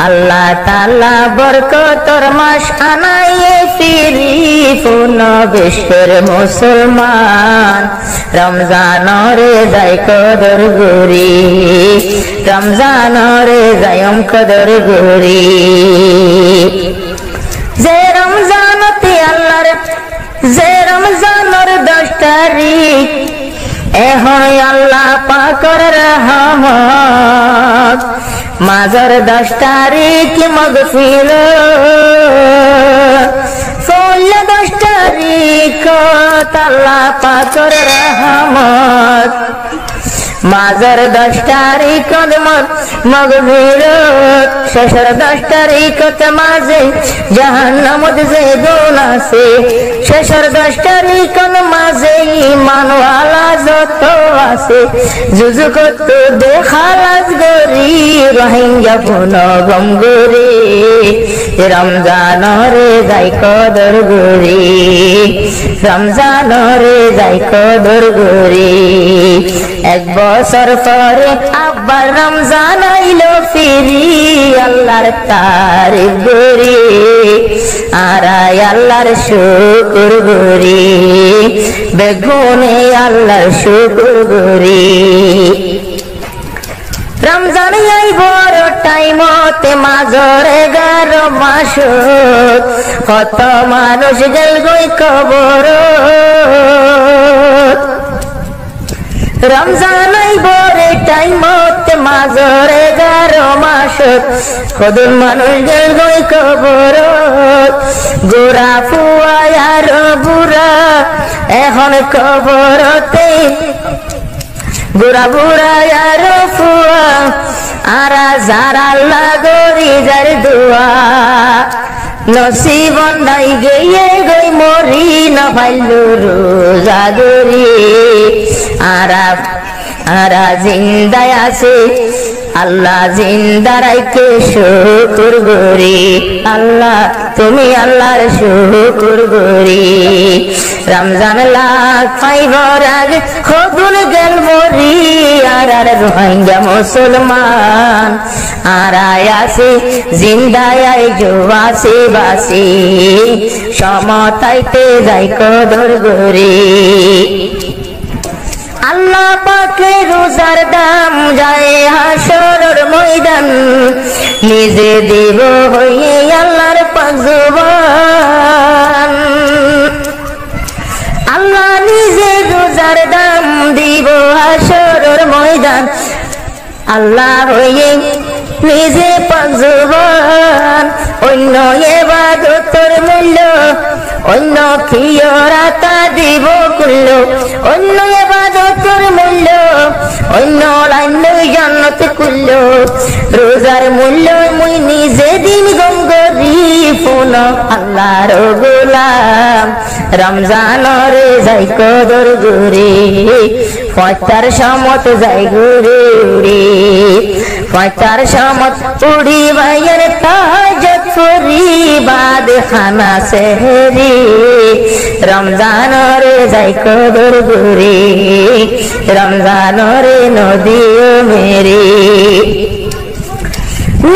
আল্লাহ তাআলা বরকতর মাস আনায়ে ফিরি পূর্ণ বিশ্বের মুসলমান রমজানরে যাই কদর গুরি রমজানরে যাইম কদর গুরি যে রমজানতে আল্লাহর যে রমজানর 10 তারিখ এখন আল্লাহ পাকের রহমত মাঝর 10 তারিখ মাগফিরাত ফুল 10 তারিখ আল্লাহ পাকের রহমত মাঝর 10 তারিখ মাগফিরাত শেষের 10 তারিখ মাঝে জাহান্নামত যে দোল আছে শেষের 10 তারিখ মাঝে ঈমানওয়ালা যত আছে জুজু কত দেখালাস গরি রোহিঙ্গা পুন গম গরি রমজানরে যাই কদর গরি রমজানরে যাই কদর গরি এক বছর পরে আবার রমজান আইলো ফিরি আল্লাহর তারিফ গরি আর আল্লাহর শুকর গরি বেগুনে আল্লাহর শুকর গরি রমজান আইব টাইমতে মাঝর 11 মাস কত মানুষ গেল গই কবর রমজান আইব টাইমতে মাঝর 11 মাস কত মানুষ গেল গই কবর গোরা ফুয়া আর বুড়া এখন কবরতে বুড়া বুড়া আর ফুয়া আর যারা লাগরি যার দোয়া নসিব নাই গিয়ে গই মরি না পাইলো রোজা গরি আর জিন্দায় আছে আল্লাহ জিন্দা রাইকে শুকর গরি আল্লাহ তুমি আল্লাহর শুকর গরি রমজান লাগ পাইবার আগে খবর গেল মরি আর রোহিঙ্গা মুসলমান আর আছে জিন্দায় আইজো আছে বাসি সমতাইতে যাই কদর গরি আল্লাহ পাকে রোজার দাম যায় হাসরের ময়দান নিজে দিব হইয়ে আল্লাহর পাক জবান আল্লাহ নিজে রোজার দাম দিব হাসরের ময়দান আল্লাহ হইয়ে নিজে পাক জবান অন্য ইবাদতের মূল্য অন্য খিয়রাতা দিব কুল্ল অন্য ইবাদতের মূল্য অন্য লাইন জান্নাত কুল্ল রোজার মূল্য মুই নিজে দিন গঙ্গরি ফোন আল্লাহর গোলাম রমজানরে যাই কদর গরি পয়তার সমত যাই ঘুরে উড়ি পয়তার সমত উড়ি বাইয়ের তাজত করি বাদ খানা সেহরি রমজানরে যাই কদর গরি রমজানরে নদী মেরি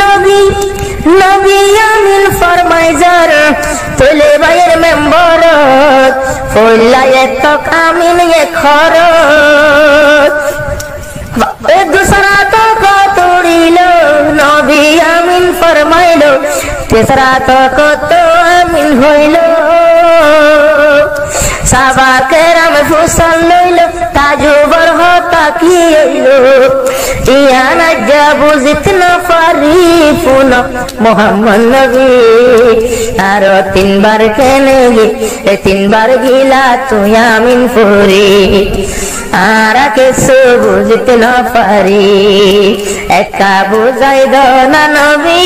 নবী নবী আমিন ফরমাই যার তোলে বাইয়ের মেম্বর ফলায়ে তক আমিন এ খরচ दूसरा तो को तोड़िलो नबी आमीन फरमाइलो तीसरा तो को तो आमीन होइलो साबा केराम फुसल लइलो ताजुबर होता कियलो इयाना जाबु जितना फारीफुन मोहम्मद नबी आरो 3 बार केनेगी 3 बार गिला तू आमीन फुरी आरा के सो बुझते न पारी एका बुझाई दो ना नबी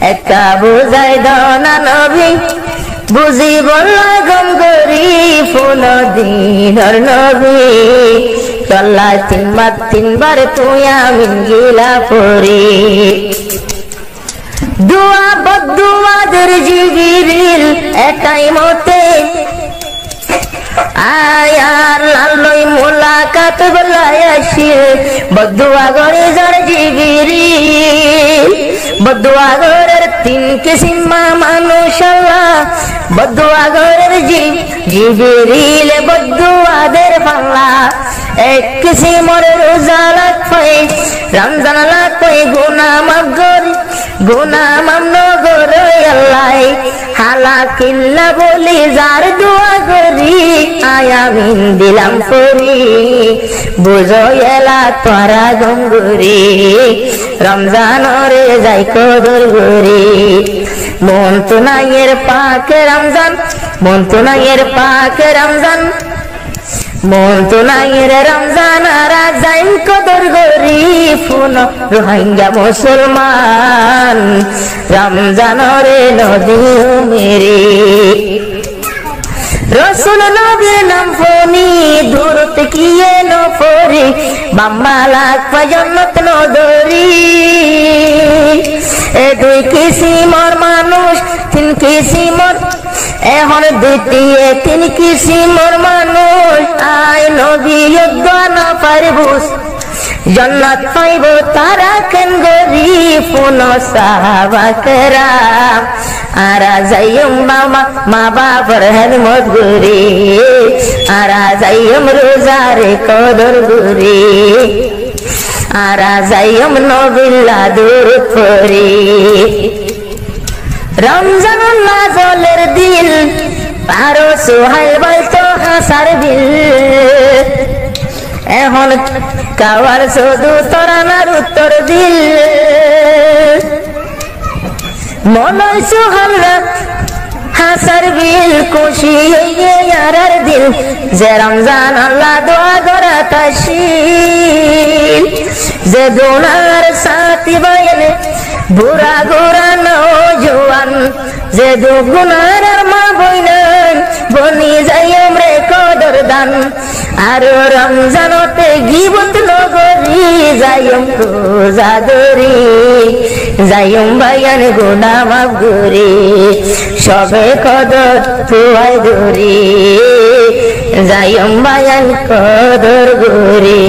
एका बुझाई दो ना नबी बुझी बोला गम गरी फुल दिनर नबी चला 3 बार तू आमीन गिला परी दुआ बदुआ दर जिबिरिल एकाई मोते आयार लालोई मुलाकात बलायाशी बदुआ गरे जर जिबिरिल বদুয়া ঘরের তিন কিসিম মানুষ আল্লাহ বদুয়া ঘরের জিবরিল বদুয়াদের পাল্লা এক কিসিমর রোজা লাগবে রমজান লাগবে গুনাহ মাফ নগর আল্লাহ হালা কিল্লা বলি যার দোয়া করি আয়ামিন দিলাম করি বুঝো এলা তোরা গঙ্গুরি রমজান রে যাই কদর গরি মন তো নাইয়ের পাকে রমজান মন তো নাইয়ের পাকে রমজান মন তো নাইয়ের রমজান আর যাই কদর গরি ফুন রোহিঙ্গা মুসলমান রমজান রে নদী মেরে রসুল নবীর নাম ফনি দূরত কিয়ে নফরি বাম্মা লাখ জন্নত নদরি এ দুই কিসিমর মানুষ তিন কিসিমর এখন দ্বিতীয় তিন কিসিমর মানুষ আয় নবী যুদ্ধ না পারবুস জন্নত পাইব তারা কেন গরিব সাহাবা কেরাম আরা যাইম মা বাবার হেলমত গুরি আরা যাইম রোজারে কদর গুরি আরা যাইম নবিল্লা দূর করি রমজান নাজলের দিল পারো সোহাইল বলতো হাসার দিল এখন কাওয়ার শুধু তরানার উত্তর দিল মনয় সুহাল্লা হাসার বিল খুশি হইয়ে ইয়ারার দিল যে রমজান আল্লাহ দোয়া করা তাশিল যে গুনার সাথী বাইনে বুড়া গোরা নওজোয়ান যে দুগুনার মা বইনান বনি যাই আমরে কদর দান আর রমজানতে গিবত নগরি যাইম রোজা ধরি যাইম বায়ান গুনাহ মাফ করি সবে কদর তুই ধরি যাইম বায়ান কদর করি।